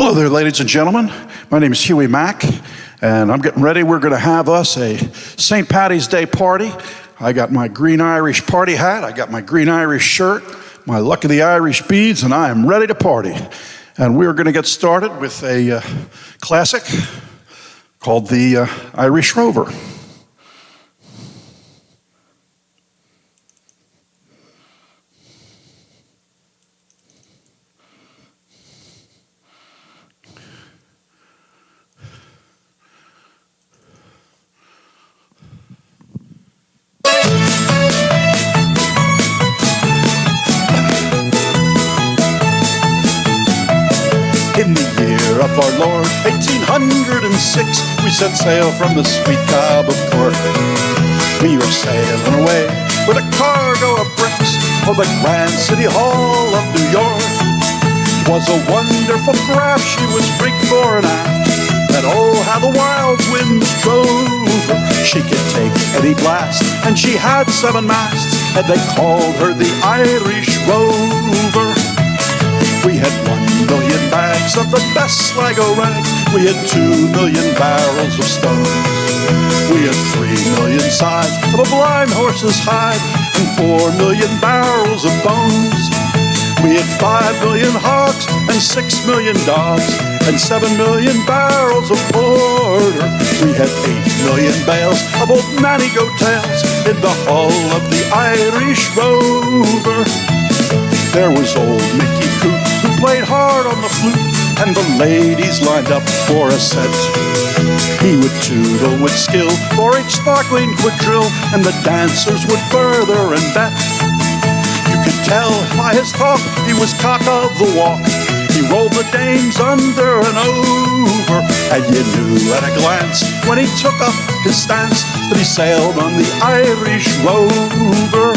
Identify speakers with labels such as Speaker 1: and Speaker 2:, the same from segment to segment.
Speaker 1: Hello there, ladies and gentlemen. My name is Huey Mack, and I'm getting ready. We're going to have us a St. Patty's Day party. I got my green Irish party hat, I got my green Irish shirt, my Luck of the Irish beads, and I am ready to party. And we're going to get started with a classic called the Irish Rover. In the year of our Lord, 1806, we set sail from the sweet Cab of Cork. We were sailing away with a cargo of bricks for the Grand City Hall of New York. 'Twas a wonderful craft, she was rigged fore and aft, and oh, how the wild winds drove her. She could take any blast, and she had 7 masts, and they called her the Irish Rover. We had 1 million bags of the best Sligo rag. We had 2 million barrels of stones. We had 3 million sides of a blind horse's hide and 4 million barrels of bones. We had 5 million hogs and 6 million dogs and 7 million barrels of porter. We had 8 million bales of old nanny goat tails in the hull of the Irish Rover. There was old Mickey Coot, who played hard on the flute, and the ladies lined up for a set. He would tootle with skill for each sparkling quadrille, and the dancers would further and bet. You could tell by his talk he was cock of the walk. He rolled the dames under and over, and you knew at a glance when he took up his stance that he sailed on the Irish Rover.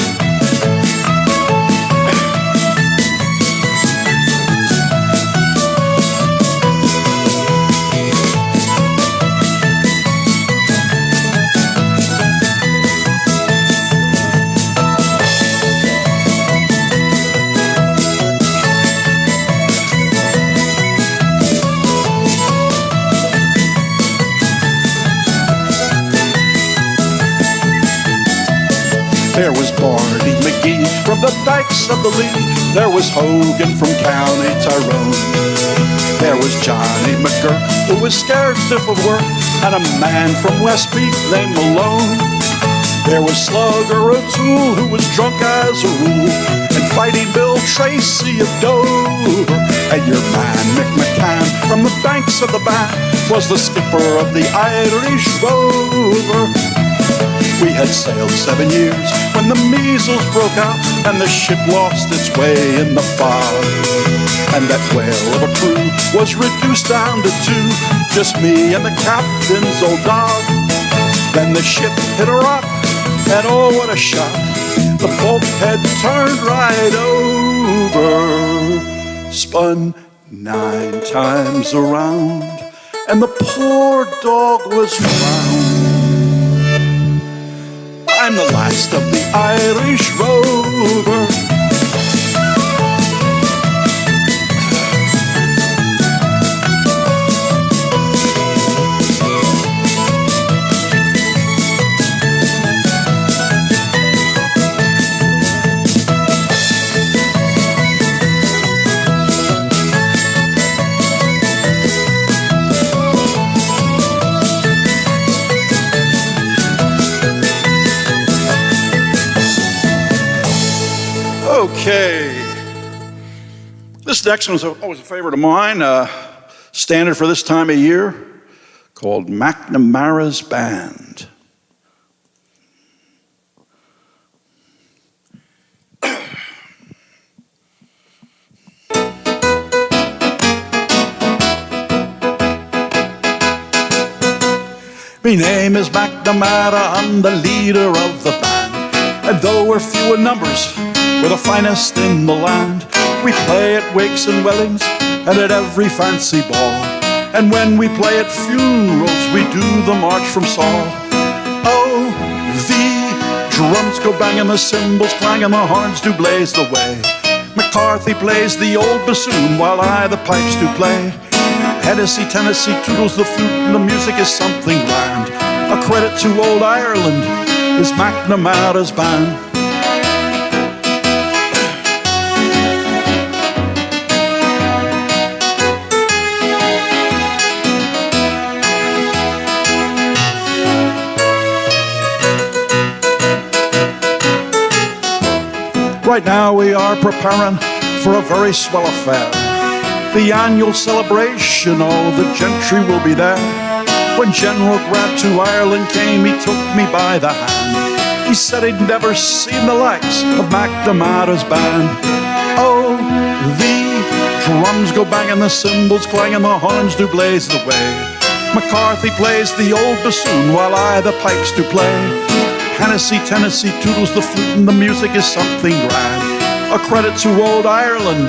Speaker 1: There was Barney McGee from the dikes of the Lee. There was Hogan from County Tyrone. There was Johnny McGurk, who was scared stiff of work, and a man from Westmeath named Malone. There was Slugger O'Toole, who was drunk as a rule, and Fighting Bill Tracy of Dover. And your man Mick McCann from the banks of the Band was the skipper of the Irish Rover. We had sailed 7 years when the measles broke out and the ship lost its way in the fog. And that whale of a crew was reduced down to 2, just me and the captain's old dog. Then the ship hit a rock, and oh, what a shock. The bulkhead turned right over, spun 9 times around, and the poor dog was drowned. I'm the last of the Irish Rover. Okay, this next one's always a favorite of mine, standard for this time of year, called McNamara's Band. Me name is McNamara, I'm the leader of the band, and though we're few in numbers, we're the finest in the land. We play at wakes and weddings and at every fancy ball, and when we play at funerals, we do the march from Saul. Oh, the drums go banging, the cymbals clanging, the horns do blaze the way. McCarthy plays the old bassoon while I the pipes do play. Hennessy, Tennessee, toodles the flute, and the music is something grand. A credit to old Ireland is McNamara's band. Right now we are preparing for a very swell affair. The annual celebration, all the gentry will be there. When General Grant to Ireland came, he took me by the hand. He said he'd never seen the likes of McNamara's band. Oh, the drums go banging, the cymbals clanging, the horns do blaze the way. McCarthy plays the old bassoon while I the pipes do play. Hennessy, Tennessee, toodles the flute, and the music is something grand. A credit to old Ireland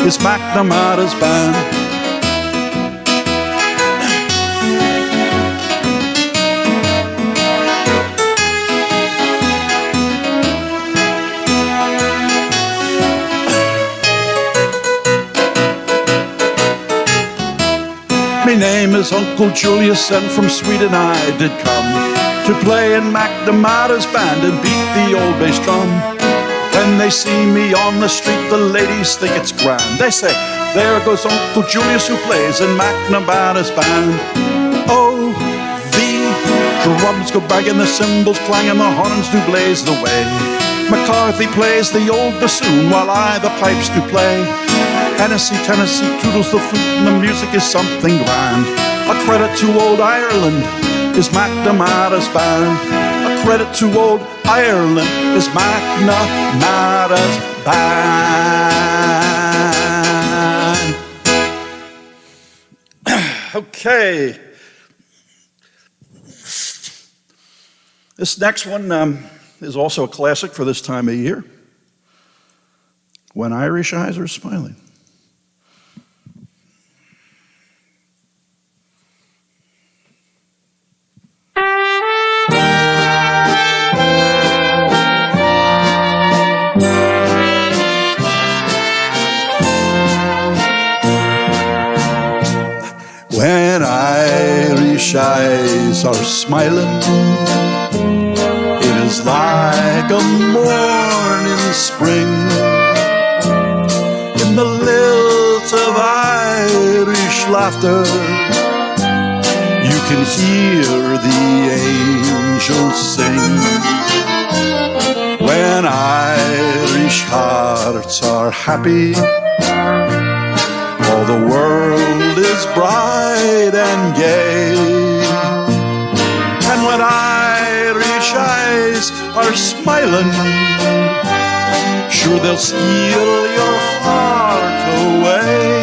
Speaker 1: is McNamara's band. My name is Uncle Julius, and from Sweden I did come to play in McNamara's band and beat the old bass drum. When they see me on the street, the ladies think it's grand. They say, there goes Uncle Julius who plays in McNamara's band. Oh, the drums go banging, the cymbals clanging, the horns do blaze the way. McCarthy plays the old bassoon while I the pipes do play. Hennessy, Tennessee, toodles the flute, and the music is something grand. A credit to old Ireland is McNamara's band. A credit to old Ireland is McNamara's band. Okay. This next one is also a classic for this time of year. When Irish Eyes Are Smiling. When Irish eyes are smiling, it is like a morning spring. In the lilt of Irish laughter, you can hear the angels sing. When Irish hearts are happy, all the world is bright and gay. And when Irish eyes are smiling, sure they'll steal your heart away.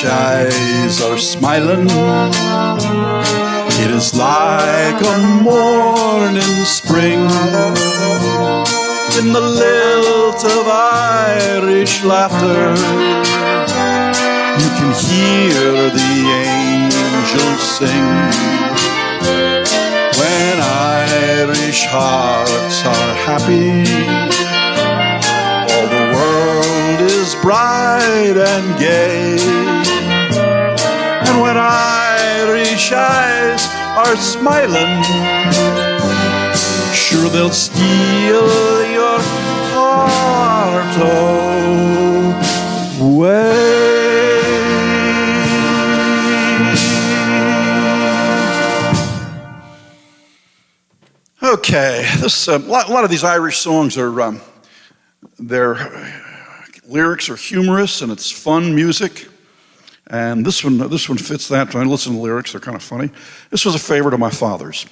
Speaker 1: Eyes are smiling, it is like a morning spring. In the lilt of Irish laughter, you can hear the angels sing. When Irish hearts are happy, all the world is bright and gay. And when Irish eyes are smiling, sure they'll steal your heart away. Okay, this a lot of these Irish songs are they're lyrics are humorous and it's fun music. And this one fits that. When I listen to the lyrics, they're kind of funny. This was a favorite of my father's.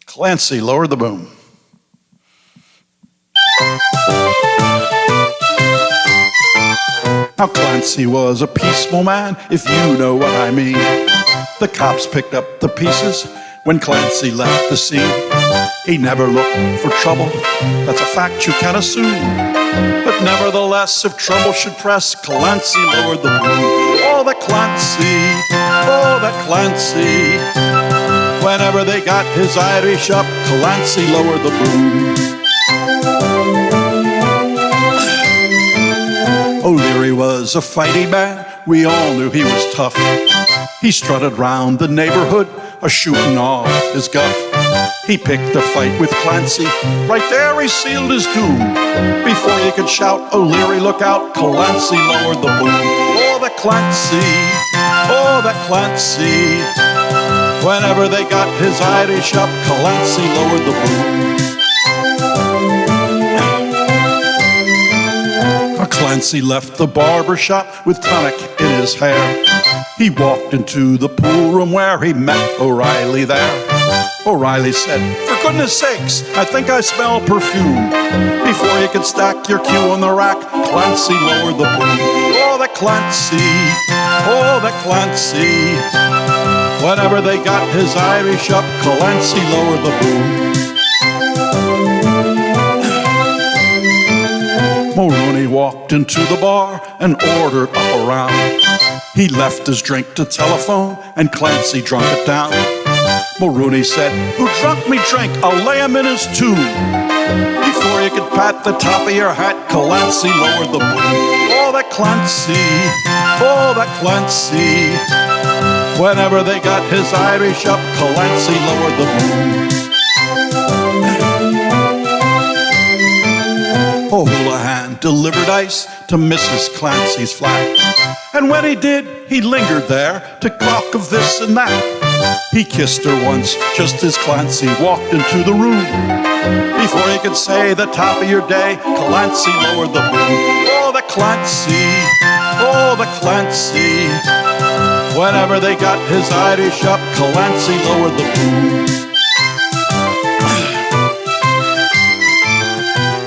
Speaker 1: Clancy, lower the boom. Now Clancy was a peaceful man, if you know what I mean. The cops picked up the pieces when Clancy left the scene. He never looked for trouble, that's a fact you can assume. But nevertheless, if trouble should press, Clancy lowered the boom. Oh, that Clancy, oh, that Clancy. Whenever they got his Irish up, Clancy lowered the boom. O'Leary was a fighting man, we all knew he was tough. He strutted round the neighborhood, a-shooting off his guff. He picked a fight with Clancy, right there he sealed his doom. Before you could shout, O'Leary, look out, Clancy lowered the boom. Oh, that Clancy, oh, that Clancy. Whenever they got his Irish up, Clancy lowered the boom. Clancy left the barber shop with tonic in his hair. He walked into the pool room where he met O'Reilly there. O'Reilly said, for goodness sakes, I think I smell perfume. Before you could stack your cue on the rack, Clancy lowered the boom. Oh, that Clancy, oh, that Clancy. Whenever they got his Irish up, Clancy lowered the boom. Mulrooney walked into the bar and ordered up a round. He left his drink to telephone and Clancy drunk it down. Mulrooney said, who drunk me drink? I'll lay him in his tomb. Before you could pat the top of your hat, Clancy lowered the boom. Oh, that Clancy, oh, that Clancy. Whenever they got his Irish up, Clancy lowered the boom. O'Houlihan delivered ice to Mrs. Clancy's flat. And when he did, he lingered there to talk of this and that. He kissed her once, just as Clancy walked into the room. Before he could say the top of your day, Clancy lowered the boom. Oh, the Clancy, oh, the Clancy. Whenever they got his Irish up, Clancy lowered the boom.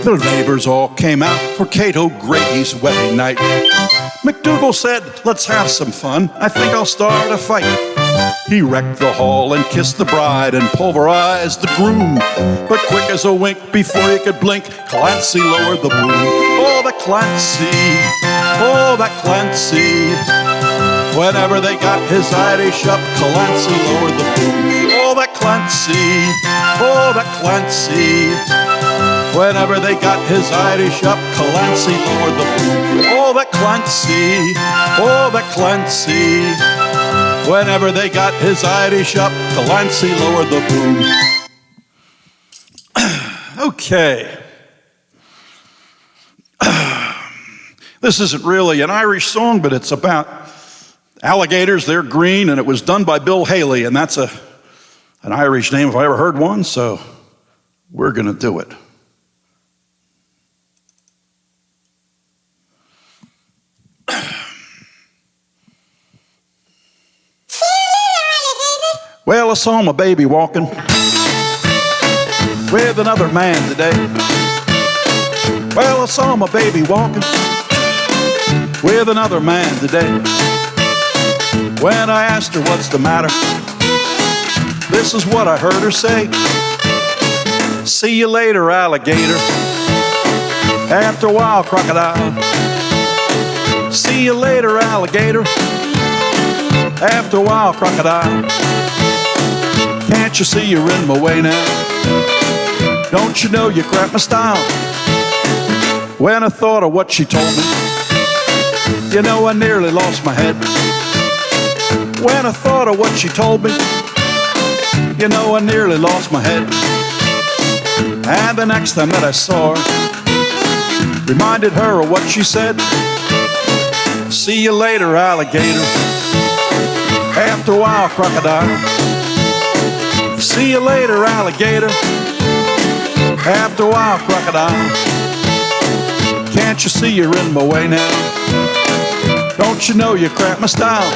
Speaker 1: The neighbors all came out for Cato Grady's wedding night. McDougal said, let's have some fun, I think I'll start a fight. He wrecked the hall and kissed the bride and pulverized the groom. But quick as a wink, before he could blink, Clancy lowered the boom. Oh, the Clancy, oh, that Clancy. Whenever they got his Irish up, Clancy lowered the boom. Oh, that Clancy, oh, that Clancy. Whenever they got his Irish up, Clancy lowered the boom. Oh, that Clancy, oh, that Clancy. Whenever they got his Irish up, Clancy lowered the boom. Okay. This isn't really an Irish song, but it's about alligators. They're green, and it was done by Bill Haley, and that's an Irish name if I ever heard one, so we're going to do it. Well, I saw my baby walking with another man today. Well, I saw my baby walking with another man today. When I asked her what's the matter, this is what I heard her say. See you later, alligator. After a while, crocodile. See you later, alligator. After a while, crocodile. Can't you see you're in my way now? Don't you know you cracked my style? When I thought of what she told me, you know I nearly lost my head. When I thought of what she told me, you know I nearly lost my head. And the next time that I saw her, reminded her of what she said. See you later, alligator. After a while, crocodile. See you later, alligator. After a while, crocodile, can't you see you're in my way now? Don't you know you crack my style?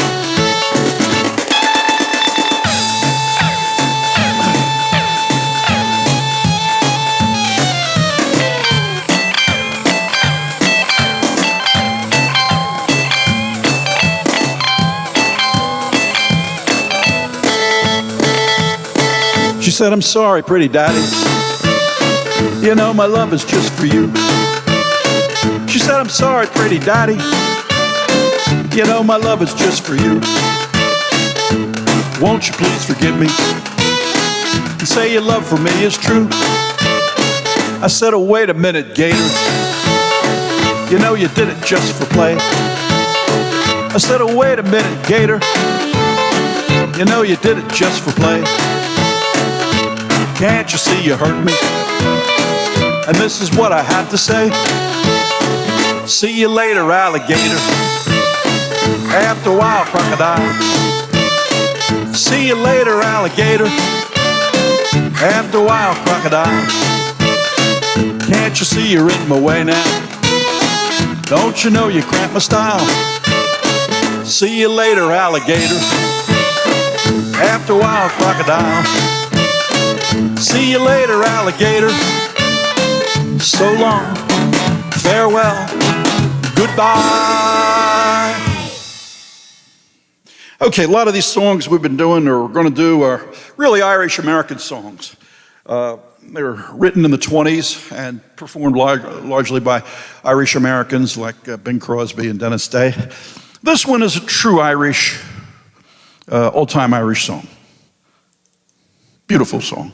Speaker 1: She said, I'm sorry, pretty daddy. You know my love is just for you. She said, I'm sorry, pretty daddy. You know my love is just for you. Won't you please forgive me and say your love for me is true? I said, oh, wait a minute, Gator. You know you did it just for play. I said, oh, wait a minute, Gator. You know you did it just for play. Can't you see you hurt me? And this is what I had to say. See you later, alligator. After a while, crocodile. See you later, alligator. After a while, crocodile. Can't you see you're in my way now? Don't you know you cramp my style? See you later, alligator. After a while, crocodile. See you later, alligator. So long, farewell, goodbye. Okay, a lot of these songs we've been doing or going to do are really Irish American songs. They were written in the 20s and performed largely by Irish Americans like Bing Crosby and Dennis Day. This one is a true Irish, old-time Irish song. Beautiful song.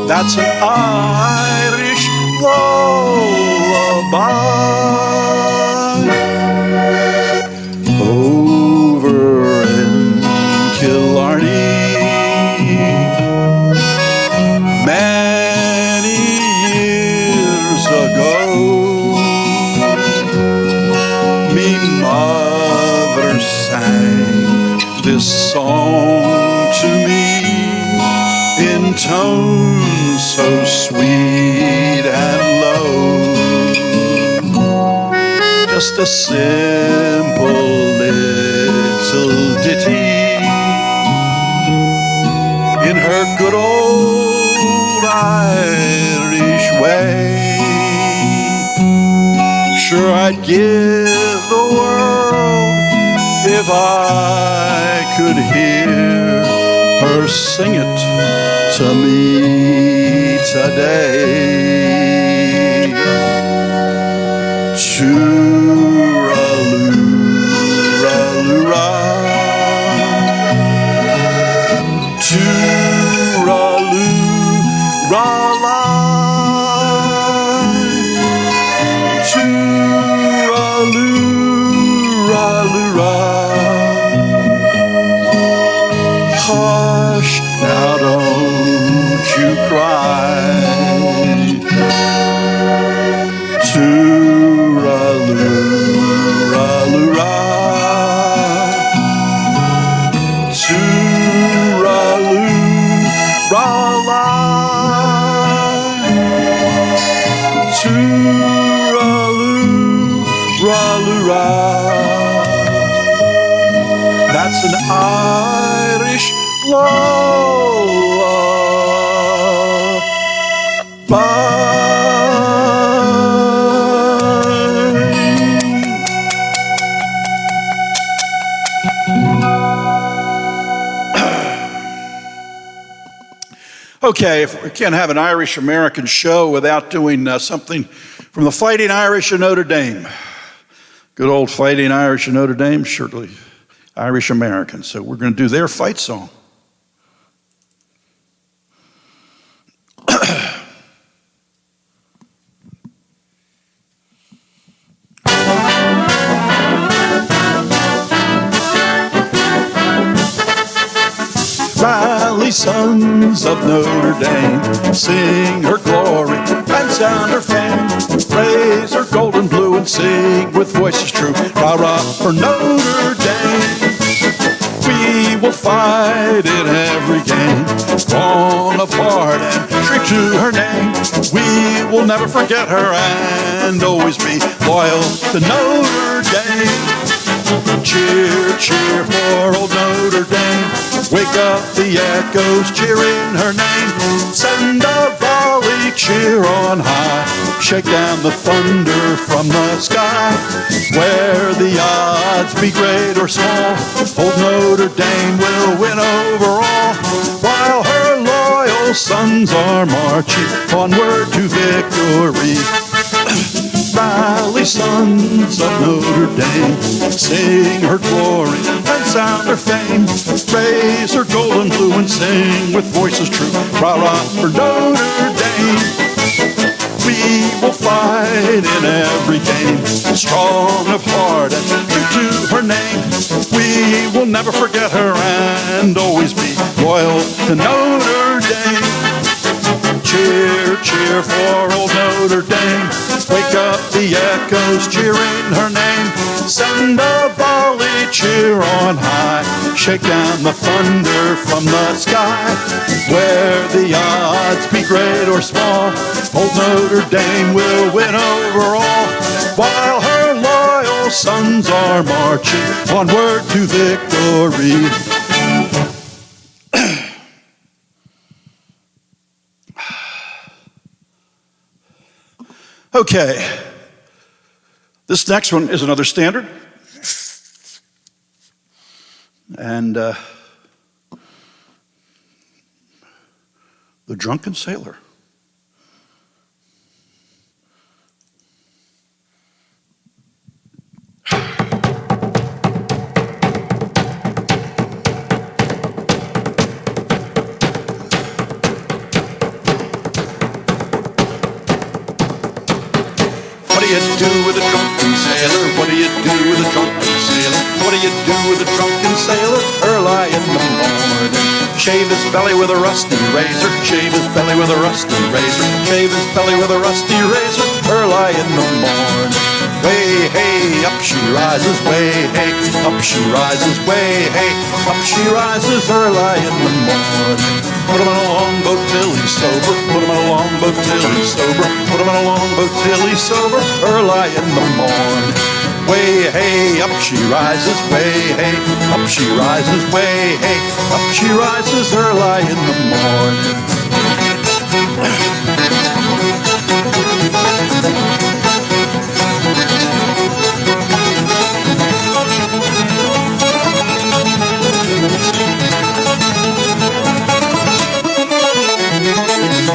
Speaker 1: That's an Irish lullaby. Over in Killarney, many years ago, me mother sang this song to me in tones so sweet and low. Just a simple little ditty in her good old Irish way. Sure, I'd give the world if I could hear her sing it to me today. Tooraloo-ra-loo-ra, tooraloo-ra-la, tooraloo-ra-loo-ra. Hush, now don't you cry. Tooraloo-ra-loo-ra, tooraloo-ra-la, tooraloo-ra-loo-ra. Lullaby. Okay, if we can't have an Irish-American show without doing something from the Fighting Irish of Notre Dame. Good old Fighting Irish of Notre Dame, surely Irish-American. So we're going to do their fight song. Rally, sons of Notre Dame, sing her glory and sound her fame. Raise her gold and blue and sing with voices true. Rah, rah, for Notre Dame. We will fight in every game, strong of heart and true to her name. We will never forget her and always be loyal to Notre Dame. Cheer, cheer for old Notre Dame. Wake up the echoes cheering her name. Send a volley cheer on high. Shake down the thunder from the sky. Where the odds be great or small, old Notre Dame will win over all. While her loyal sons are marching onward to victory. Rally, sons of Notre Dame, sing her glory and sound her fame. Raise her gold and blue and sing with voices true. Rah, rah, for Notre Dame. We will fight in every game, strong of heart and true to her name. We will never forget her and always be loyal to Notre Dame. Cheer, cheer for old Notre Dame. Wake up the echoes cheering her name. Send a volley cheer on high. Shake down the thunder from the sky. Where the odds be great or small, old Notre Dame will win over all. While her loyal sons are marching onward to victory. Okay, this next one is another standard, and the Drunken Sailor. What do you do with a drunken sailor? What do you do with a drunken sailor? What do you do with a drunken sailor? Early in the morning. Shave his belly with a rusty razor. Shave his belly with a rusty razor. Shave his belly with a rusty razor. Early in the morning. Way, hey, up she rises. Way, hey, up she rises. Way, hey, up she rises. Early in the morning. Put him on a longboat till he's sober. Put him on a longboat till he's sober. Put him on a longboat till he's sober. Early in the morning. Way, hey, up she rises. Way, hey, up she rises. Way, hey, up she rises. Early in the morning.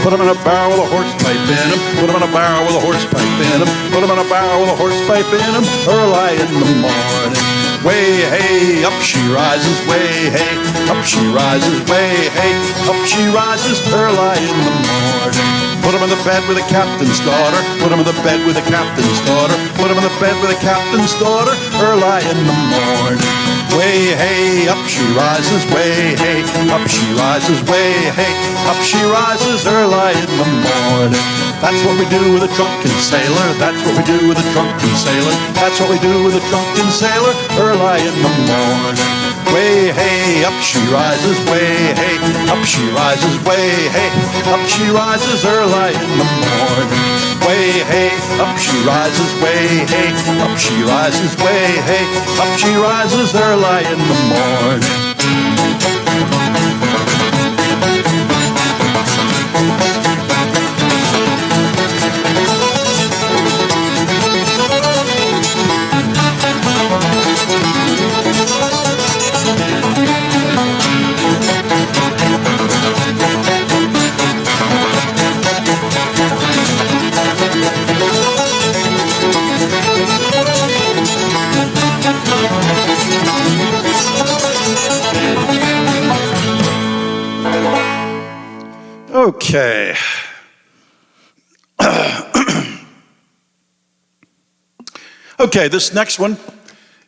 Speaker 1: Put him in a barrel with a horse pipe in him. Put him in a barrel with a horse pipe in him. Put him in a barrel with a horse pipe in him. Early in the morning. Way, hey, up she rises. Way, hey, up she rises. Way, hey, up she rises. Early in the morning. Put him in the bed with the captain's daughter. Put him in the bed with the captain's daughter. Put him in the bed with the captain's daughter. Early in the morning. Way, hey, up she rises. Way, hey, up she rises. Way, hey, up she rises. Early in the morning. That's what we do with a drunken sailor. That's what we do with a drunken sailor. That's what we do with a drunken sailor. Early in the morning. Way, hey, up she rises. Way, hey, up she rises. Way, hey, up she rises. Early in the morning. Way, hey, up she rises. Way, hey, up she rises. Way, hey, up she rises. Early in the morning. Okay. Okay, this next one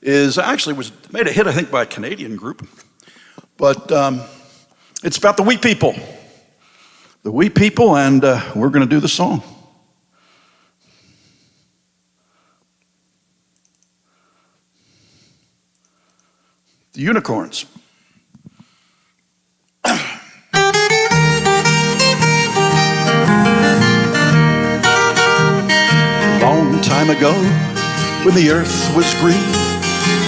Speaker 1: is actually was made a hit, I think, by a Canadian group. But it's about the wee people. The wee people, and we're going to do the song. The Unicorns. Long time ago, when the earth was green,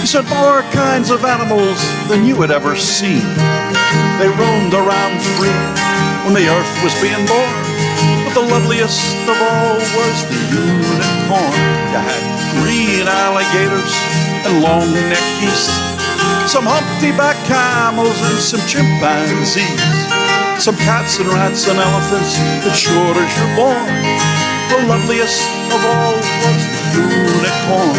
Speaker 1: you saw more kinds of animals than you had ever seen. They roamed around free when the earth was being born, but the loveliest of all was the unicorn. You had green alligators and long-necked geese, some humpty-backed camels and some chimpanzees, some cats and rats and elephants as short as you're born. The loveliest of all was the unicorn.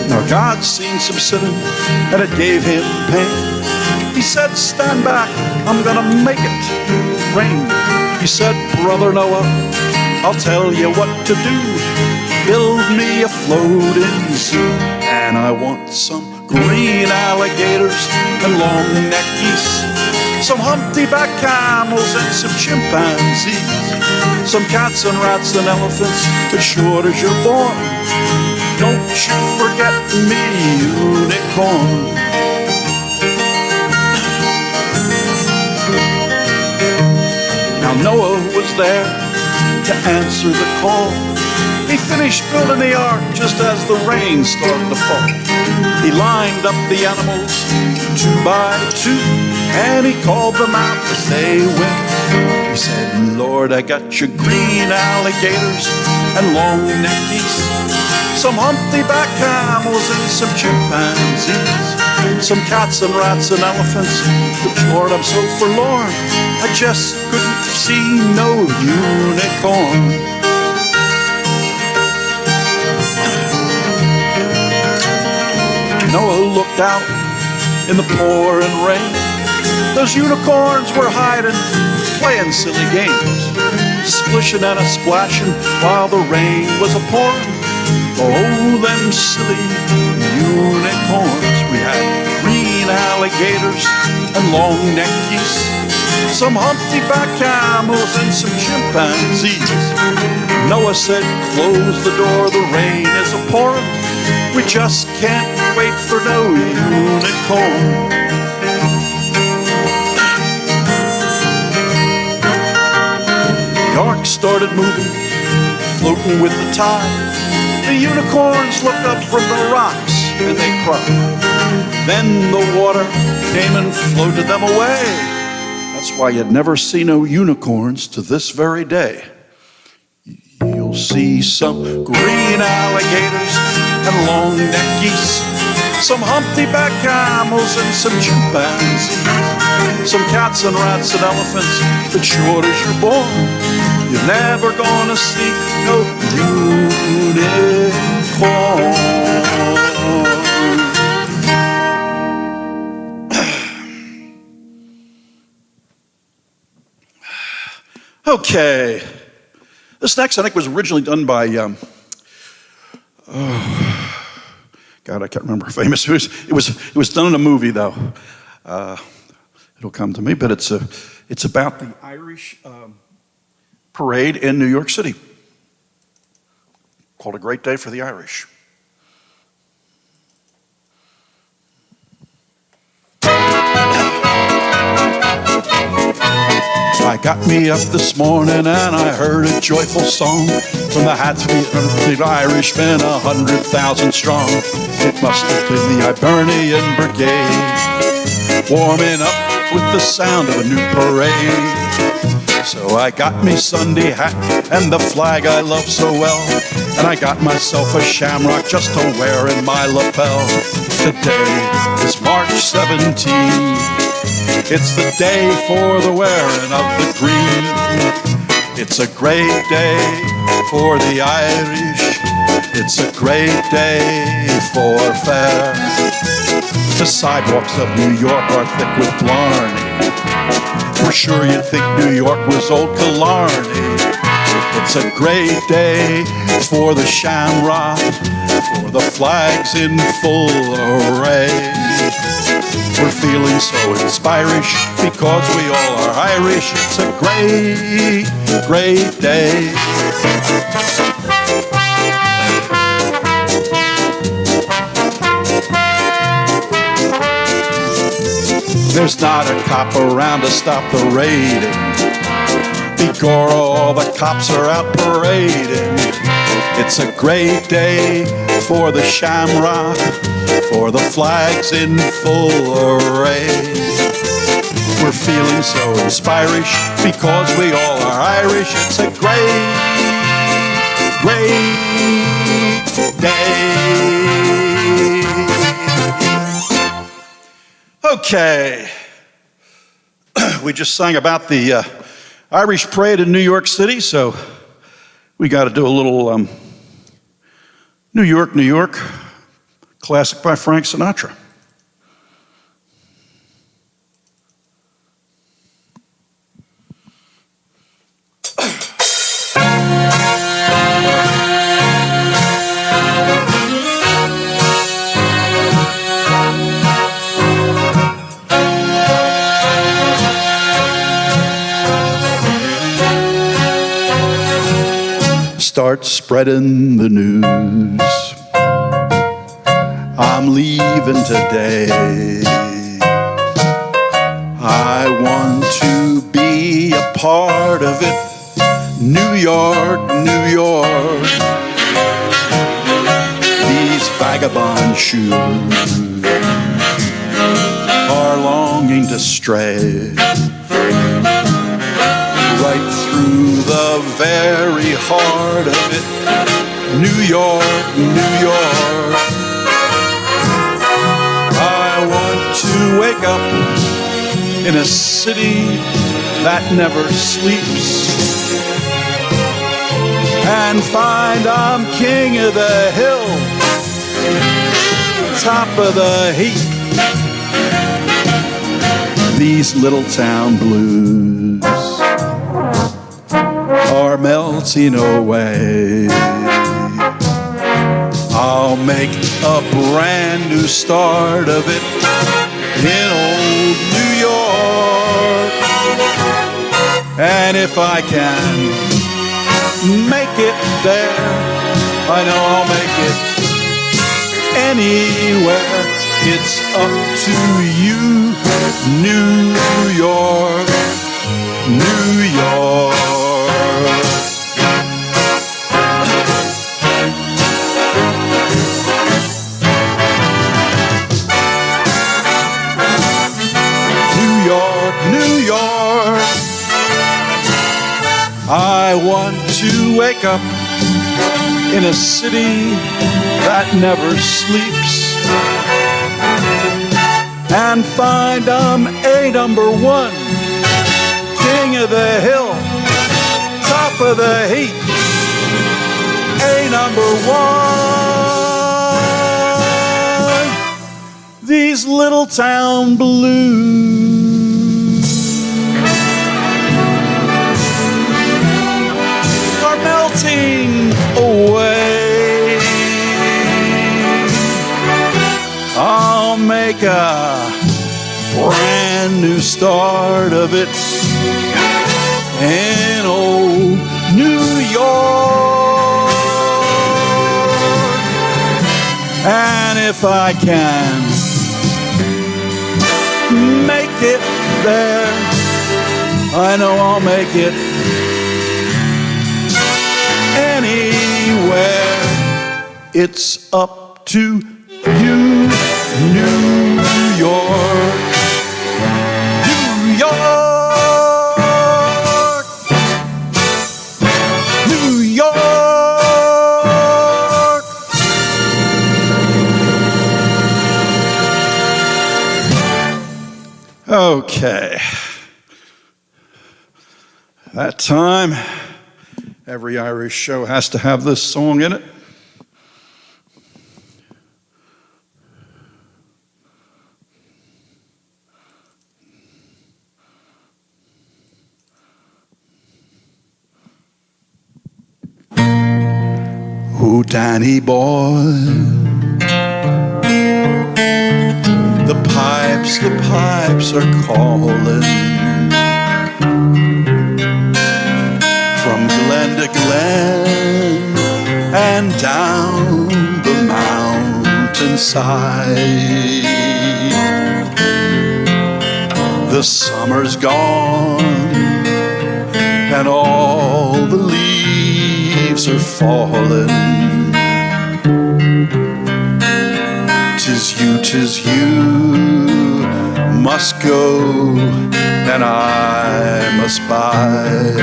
Speaker 1: Now God seen some sinning and it gave him pain. He said, stand back, I'm gonna make it rain. He said, brother Noah, I'll tell you what to do. Build me a floating zoo, and I want some green alligators and long-necked geese, some humpty-backed camels and some chimpanzees, some cats and rats and elephants as short as you're born. Don't you forget me, unicorn. Now Noah was there to answer the call. He finished building the ark just as the rain started to fall. He lined up the animals 2 by 2, and he called them out as they went. He said, Lord, I got your green alligators and long-necked geese, some humpty-backed camels and some chimpanzees, some cats and rats and elephants. But Lord, I'm so forlorn, I just couldn't see no unicorn. Noah looked out in the pouring rain. Those unicorns were hiding, playing silly games, splishing and a-splashing while the rain was a-pouring. Oh, them silly unicorns. We had green alligators and long-necked geese, some humpty-backed camels and some chimpanzees. Noah said, close the door, the rain is a-pouring. We just can't wait for no unicorn. The ark started moving, floating with the tide. The unicorns looked up from the rocks and they cried. Then the water came and floated them away. That's why you'd never see no unicorns to this very day. You'll see some green alligators and long-necked geese, some humpty-backed camels and some chimpanzees, some cats and rats and elephants. But short as you're born, you're never gonna see no unicorn. Okay. This next, I think, was originally done by, God, I can't remember how famous it was. It was done in a movie, though. It'll come to me, but it's about the Irish parade in New York City, called A Great Day for the Irish. I got me up this morning and I heard a joyful song from the Hatfield Irishmen, 100,000 strong. It must have been the Hibernian Brigade, warming up with the sound of a new parade. So I got me Sunday hat and the flag I love so well, and I got myself a shamrock just to wear in my lapel. Today is March 17. It's the day for the wearing of the green. It's a great day for the Irish. It's a great day for fair. The sidewalks of New York are thick with Killarney. For sure you'd think New York was old Killarney. It's a great day for the shamrock, for the flags in full array. We're feeling so inspirish because we all are Irish. It's a great, great day. There's not a cop around to stop the raiding. Before all the cops are out parading. It's a great day for the shamrock, for the flags in full array. We're feeling so inspirish because we all are Irish. It's a great, great day. Okay. We just sang about the Irish parade in New York City, so we got to do a little New York, New York, classic by Frank Sinatra. Start spreading the news. I'm leaving today. I want to be a part of it. New York, New York. These vagabond shoes are longing to stray right through the very heart of it. New York, New York. I want to wake up in a city that never sleeps and find I'm king of the hill, top of the heap. These little town blues are melting away. I'll make a brand new start of it in old New York. And if I can make it there, I know I'll make it anywhere. It's up to you, New York, New York. New York, I want to wake up in a city that never sleeps and find I'm a number one, king of the hill, top of the heap, a number one. These little town blues away. I'll make a brand new start of it in old New York. And if I can make it there, I know I'll make it anywhere. It's up to you, New York, New York, New York. Okay. That time, every Irish show has to have this song in it. Danny boy. The pipes are calling from glen to glen and down the mountainside. The summer's gone and all the leaves are falling. 'Tis you must go and I must bide.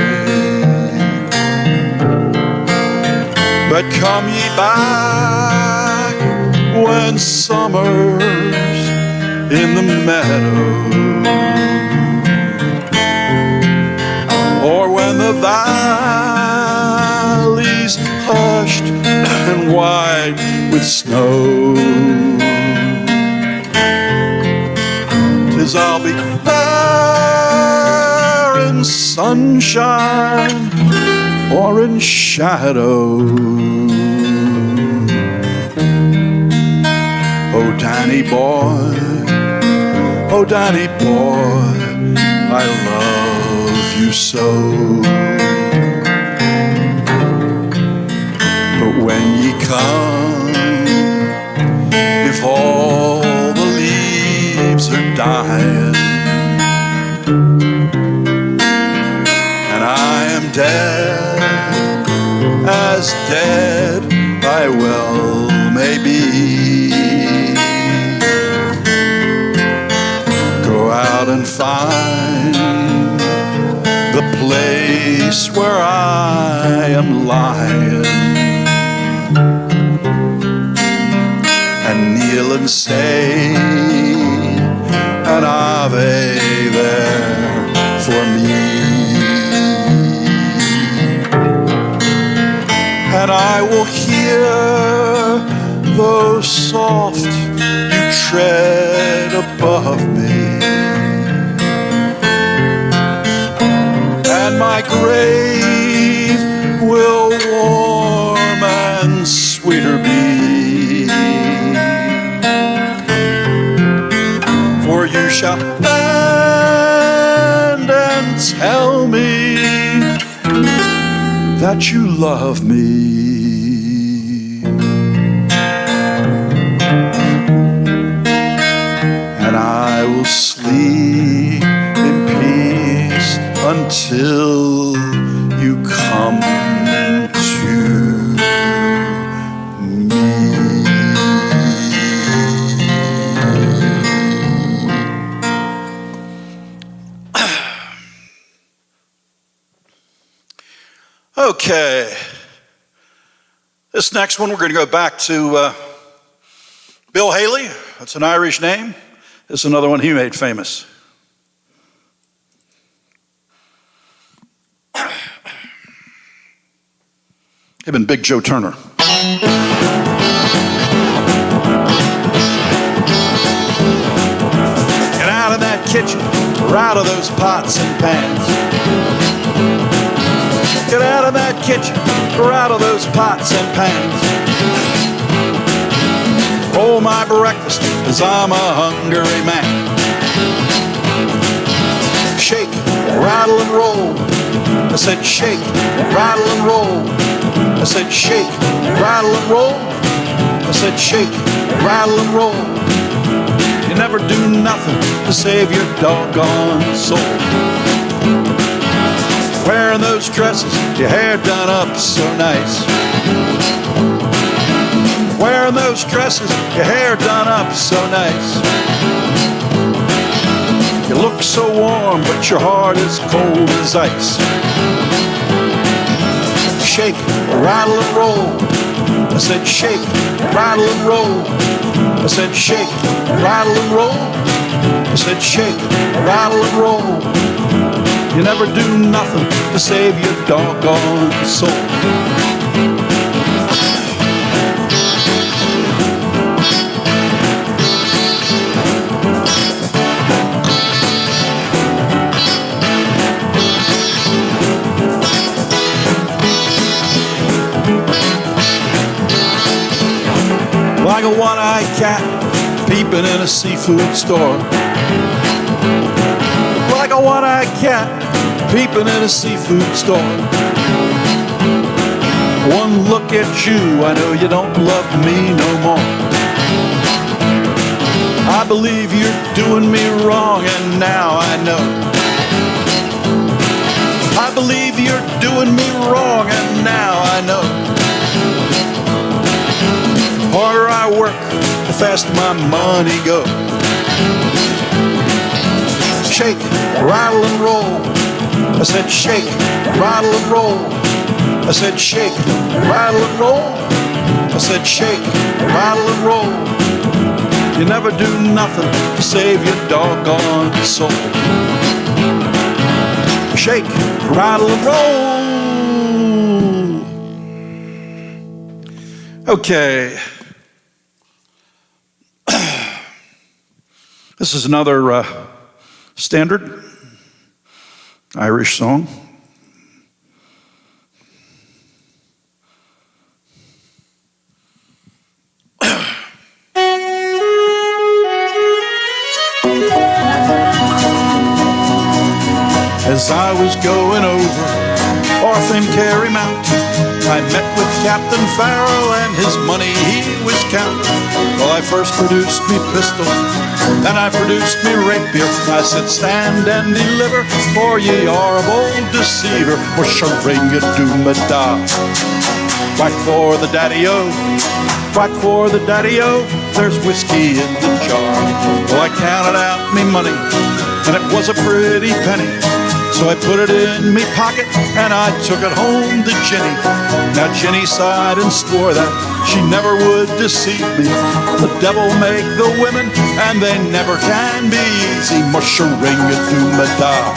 Speaker 1: But come ye back when summer's in the meadow, or when the valley's hushed and white with snow. 'Tis I'll be there in sunshine or in shadow. Oh, Danny boy, oh, Danny boy, I love you so. But when ye come, if all the leaves are dying and I am dead, as dead I well may be, go out and find the place where I am lying and kneel and say an Ave there for me. And I will hear though soft you tread above me, and my grave will warm and sweeter be, for you shall stand and tell me that you love me. And I will sleep in peace until you come to me. Okay. This next one, we're going to go back to Bill Haley. That's an Irish name. This is another one he made famous. Him and Big Joe Turner. Get out of that kitchen, or out of those pots and pans. Get out of that kitchen, or out of those pots and pans. Oh, my breakfast, 'cause I'm a hungry man. Shake, rattle and roll. I said shake, rattle and roll. I said shake, rattle and roll. I said shake, rattle and roll. You never do nothing to save your doggone soul. Wearing those dresses, your hair done up so nice. Wearing those dresses, your hair done up so nice. You look so warm, but your heart is cold as ice. Shake, rattle and roll. I said shake, rattle and roll. I said shake, rattle and roll. I said shake, rattle and roll. You never do nothing to save your doggone soul. a one-eyed cat peeping in a seafood store. Like a one-eyed cat peeping in a seafood store. One look at you, I know you don't love me no more. I believe you're doing me wrong, and now I know. I believe you're doing me wrong, and now I know. The harder I work, the faster my money goes. Shake, rattle and roll. I said shake, rattle and roll. I said shake, rattle and roll. I said shake, rattle and roll. You never do nothing to save your doggone soul. Shake, rattle and roll. Okay. This is another standard Irish song. As I was going over Forth and Kerry Mountain, I met with Captain Farrell and his money he was counting. Well, I first produced me pistol, then I produced me rapier. I said, stand and deliver, for ye are a bold deceiver. Mush-a-ring-a-doo-ma-da. Whack for the daddy-o, whack for the daddy-o, there's whiskey in the jar. Well, I counted out me money, and it was a pretty penny. So I put it in me pocket and I took it home to Jenny. Now Jenny sighed and swore that she never would deceive me. The devil make the women and they never can be easy. Mush-a-ring-a-doo-ma-da.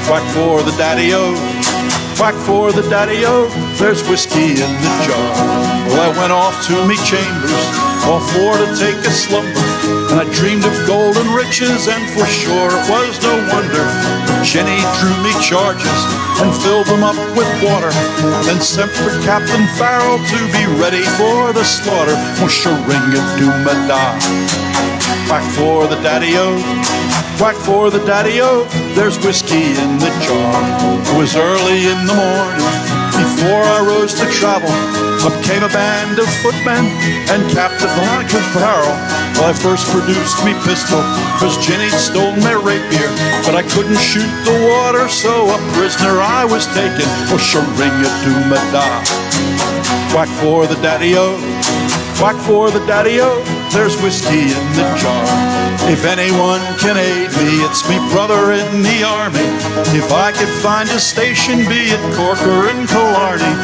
Speaker 1: Whack for the daddy-o, whack for the daddy-o, there's whiskey in the jar. Well, I went off to me chambers, all for to take a slumber. And I dreamed of gold and riches, and for sure it was no wonder. Jenny drew me charges and filled them up with water, then sent for Captain Farrell to be ready for the slaughter. Mush-a-ring-a-doo-ma-da. Whack for the daddy-o, whack for the daddy-o, there's whiskey in the jar. It was early in the morning, before I rose to travel. Up came a band of footmen and Captain Farrell. Well, I first produced me pistol, cause Jenny'd stolen my rapier. But I couldn't shoot the water, so a prisoner I was taken. Mush-a-ring-a-doo-ma-da. Whack for the daddy-o, whack for the daddy-o, there's whiskey in the jar. If anyone can aid me, it's me brother in the army. If I could find a station, be it Cork or in Killarney,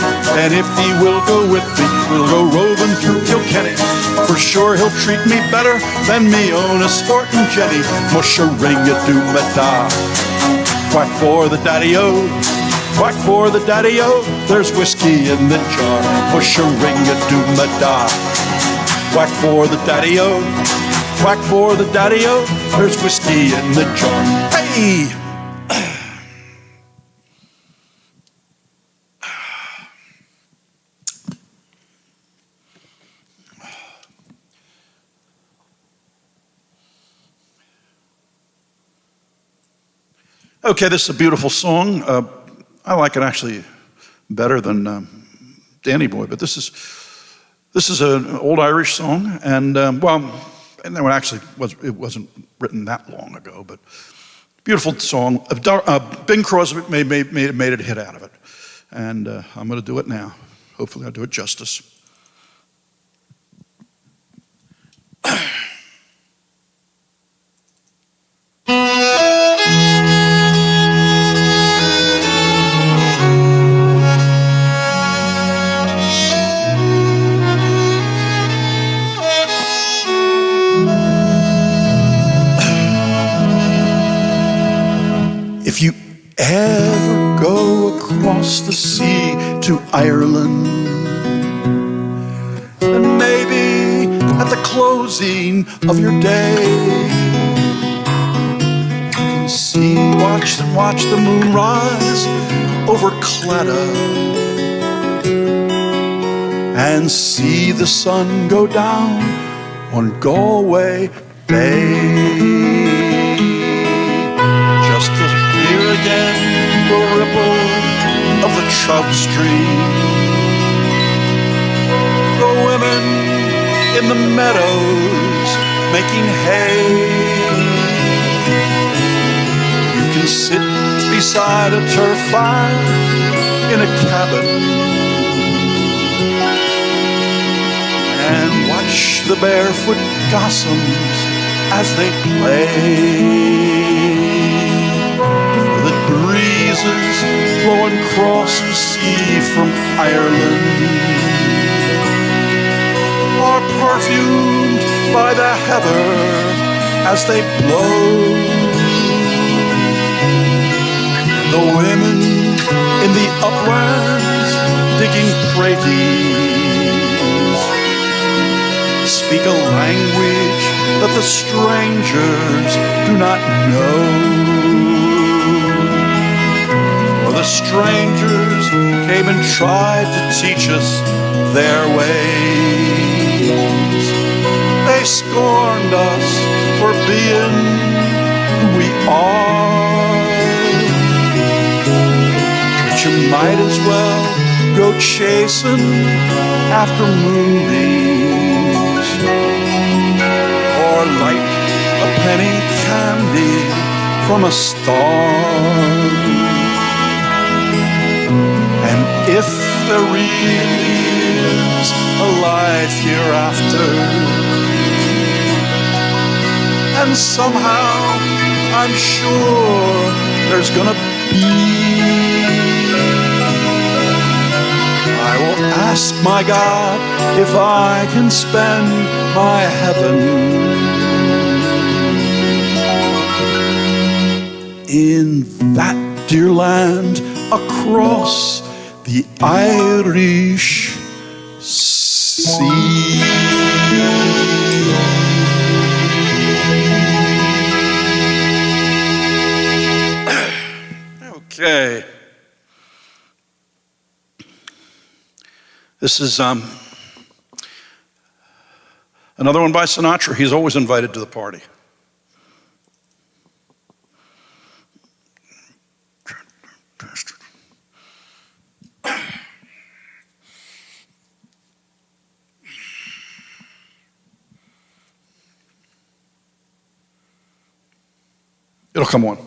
Speaker 1: and if he will go with me, we'll go roving through Kilkenny. For sure he'll treat me better than me own a sporting Jenny. Mush-a-ring-a-doo-ma-da. Whack for the daddy-o, whack for the daddy-o, there's whiskey in the jar. Mush-a-ring-a-doo-ma-da. Whack for the daddy-o, whack for the daddy-o, there's whiskey in the jar. Hey! Okay, this is a beautiful song. I like it actually better than Danny Boy, but this is an old Irish song, and and then it wasn't written that long ago, but beautiful song. Bing Crosby made it a hit out of it, and I'm going to do it now. Hopefully, I'll do it justice. If you ever go across the sea to Ireland, then maybe at the closing of your day, you can watch the moon rise over Claddagh. and see the sun go down on Galway Bay. Just to hear again the ripple of the trout stream, the women in the meadows making hay. You can sit beside a turf fire in a cabin and watch the barefoot gossams as they play. For the breezes blowing across the sea from Ireland are perfumed by the heather as they blow. The women in the uplands digging praties speak a language that the strangers do not know. For the strangers came and tried to teach us their ways. They scorned us for being who we are. But you might as well go chasing after moonbeams, or light a penny candy from a star. And if there really is a life hereafter, and somehow I'm sure there's gonna be, I will ask my God if I can spend my heaven in that dear land across the Irish Sea. Okay. This is another one by Sinatra. He's always invited to the party. It'll come on.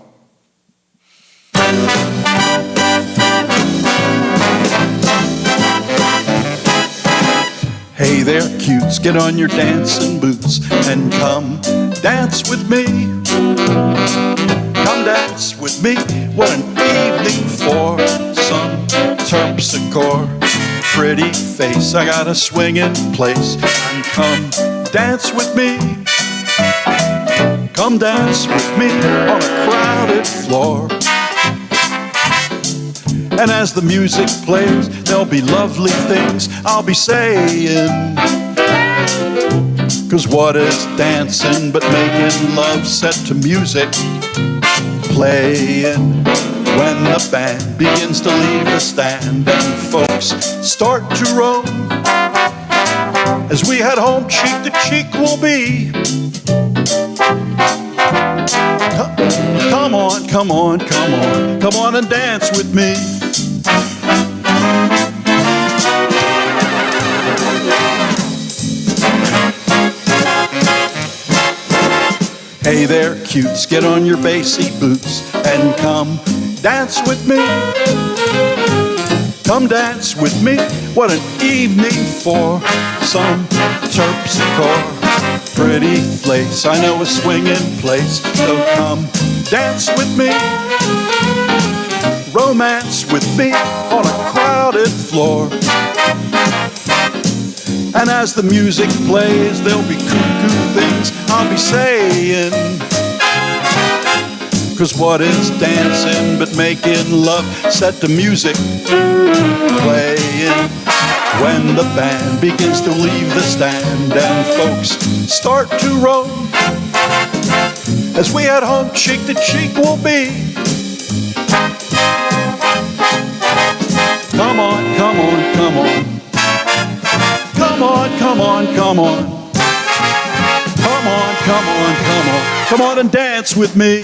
Speaker 1: Hey there, cutes, get on your dancing boots and come dance with me. Come dance with me. What an evening for some terpsichore. Pretty face, I got a swinging place. And come dance with me. Come dance with me on a crowded floor. And as the music plays, there'll be lovely things I'll be saying. 'Cause what is dancing but making love set to music? Playing when the band begins to leave the stand and folks start to roam. As we head home, cheek to cheek we'll be. Come on, come on, come on, come on and dance with me. Hey there, cutes, get on your bassy boots and come dance with me. Come dance with me. What an evening for some terpsichore. Pretty place, I know a swinging place, so come dance with me. Romance with me on a crowded floor. And as the music plays, there'll be cuckoo things I'll be saying. 'Cause what is dancing but making love set to music? Playing when the band begins to leave the stand and folks start to roam. As we head home, cheek to cheek we'll be. Come on, come on, come on. Come on, come on, come on. Come on, come on, come on. Come on and dance with me.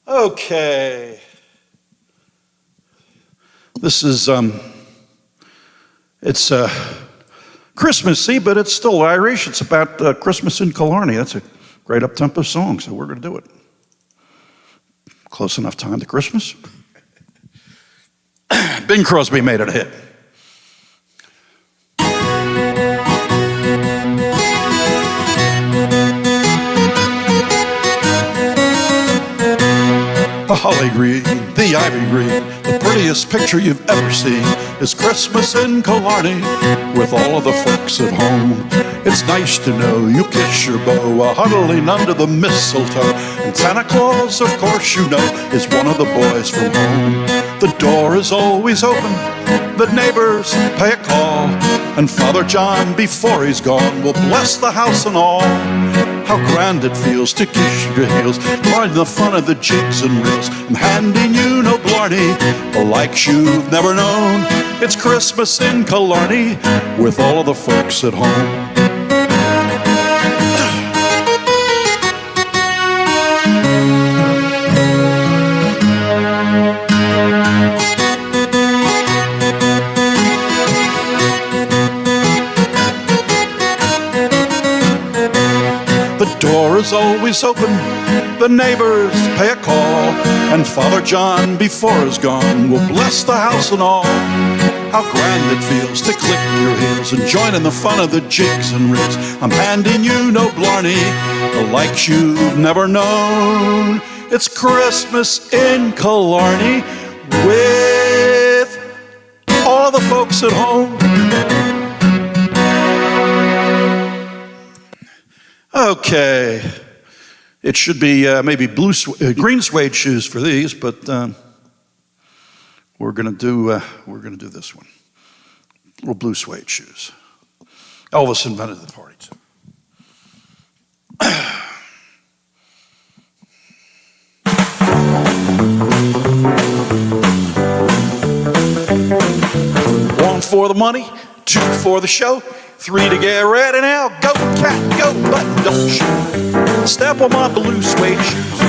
Speaker 1: Okay. This is, it's Christmassy, but it's still Irish. It's about Christmas in Killarney. That's a great up-tempo song, so we're going to do it. Close enough time to Christmas. Bing Crosby made it a hit. The holly green, the ivy green, the prettiest picture you've ever seen is Christmas in Killarney with all of the folks at home. It's nice to know you kiss your beau huddling under the mistletoe, and Santa Claus, of course you know, is one of the boys from home. The door is always open, the neighbors pay a call, and Father John, before he's gone, will bless the house and all. How grand it feels to kiss your heels, join the fun of the jigs and reels. I'm handing you no blarney, the likes you've never known. It's Christmas in Killarney with all of the folks at home. The door is always open, the neighbors pay a call, and Father John, before he's gone, will bless the house and all. How grand it feels to click your heels and join in the fun of the jigs and reels. I'm handing you no blarney, the likes you've never known. It's Christmas in Killarney with all the folks at home. Okay, it should be maybe green suede shoes for these, but we're gonna do this one. Little blue suede shoes. Elvis invented the party too. One for the money, two for the show, three to get ready now. Go, cat, go, but don't shoot. Step on my blue suede shoes.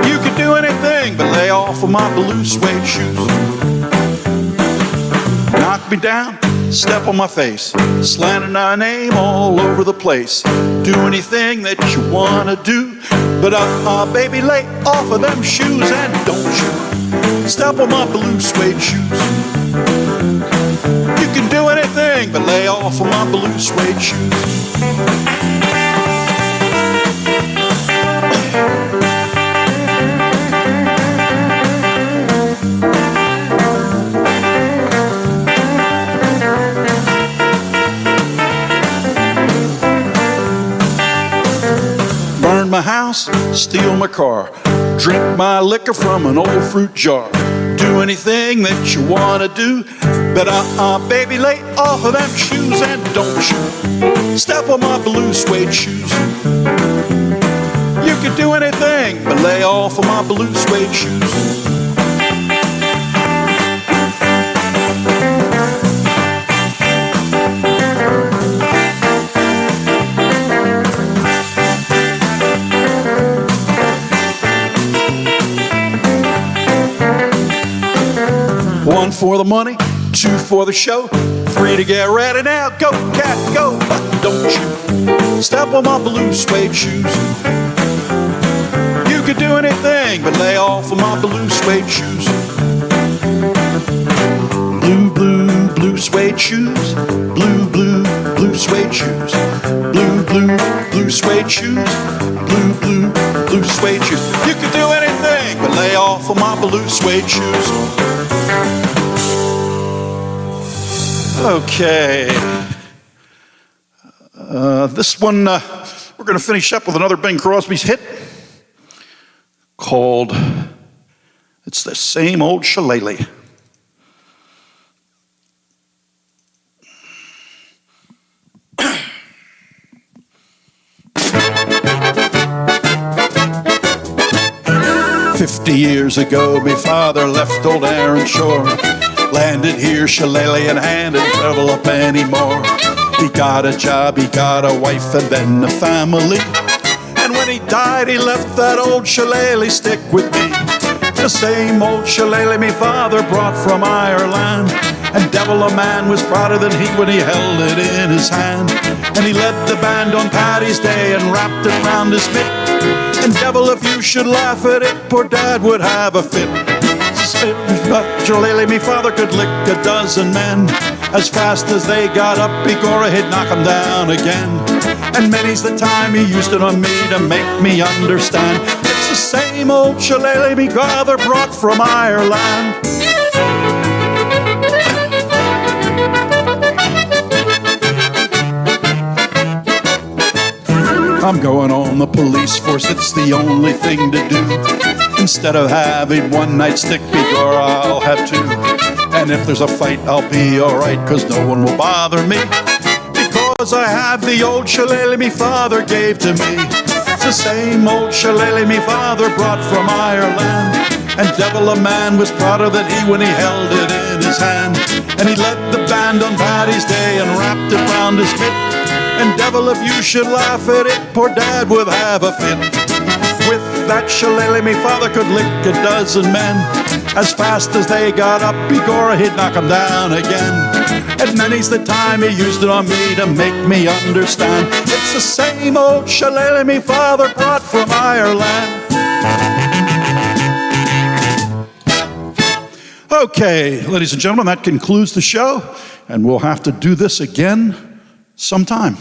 Speaker 1: You can do anything but lay off of my blue suede shoes. Knock me down, step on my face, slanting our name all over the place. Do anything that you wanna do, but baby, lay off of them shoes and don't shoot. Step on my blue suede shoes. You can do anything but lay off of my blue suede shoes. Burn my house, steal my car, drink my liquor from an old fruit jar. Do anything that you wanna do, but baby, lay off of them shoes and don't shoot. Step on my blue suede shoes. You can do anything but lay off of my blue suede shoes. One for the money, two for the show, three to get ready now. Go, cat, go, but don't you step on my blue suede shoes. You could do anything but lay off of my blue suede shoes. Blue, blue, blue suede shoes. Blue, blue, blue suede shoes. Blue, blue, blue suede shoes. Blue, blue, blue suede shoes. You could do anything but lay off of my blue suede shoes. Okay, this one, we're going to finish up with another Bing Crosby's hit called, it's the Same Old Shelly. 50 years ago, me father left old Aaron Shore, landed here, shillelagh in hand, and develop anymore. He got a job, he got a wife, and then a family. And when he died, he left that old shillelagh stick with me. The same old shillelagh me father brought from Ireland. And devil a man was prouder than he when he held it in his hand. And he led the band on Paddy's Day and wrapped it round his mitt. And devil, if you should laugh at it, poor Dad would have a fit. Shillelagh me father could lick a dozen men. As fast as they got up, begorra, he'd knock 'em down again. And many's the time he used it on me to make me understand. It's the same old shillelagh me father brought from Ireland. I'm going on the police force, it's the only thing to do. Instead of having one nightstick, begorra, I'll have two. And if there's a fight, I'll be alright, 'cause no one will bother me. Because I have the old shillelagh me father gave to me. It's the same old shillelagh me father brought from Ireland. And devil a man was prouder than he when he held it in his hand. And he led the band on Paddy's Day and wrapped it round his mitt. And devil, if you should laugh at it, poor Dad would have a fit. With that shillelagh me father could lick a dozen men. As fast as they got up, begorra, he'd knock 'em down again. And many's the time he used it on me to make me understand. It's the same old shillelagh me father brought from Ireland. Okay, ladies and gentlemen, that concludes the show, and we'll have to do this again sometime.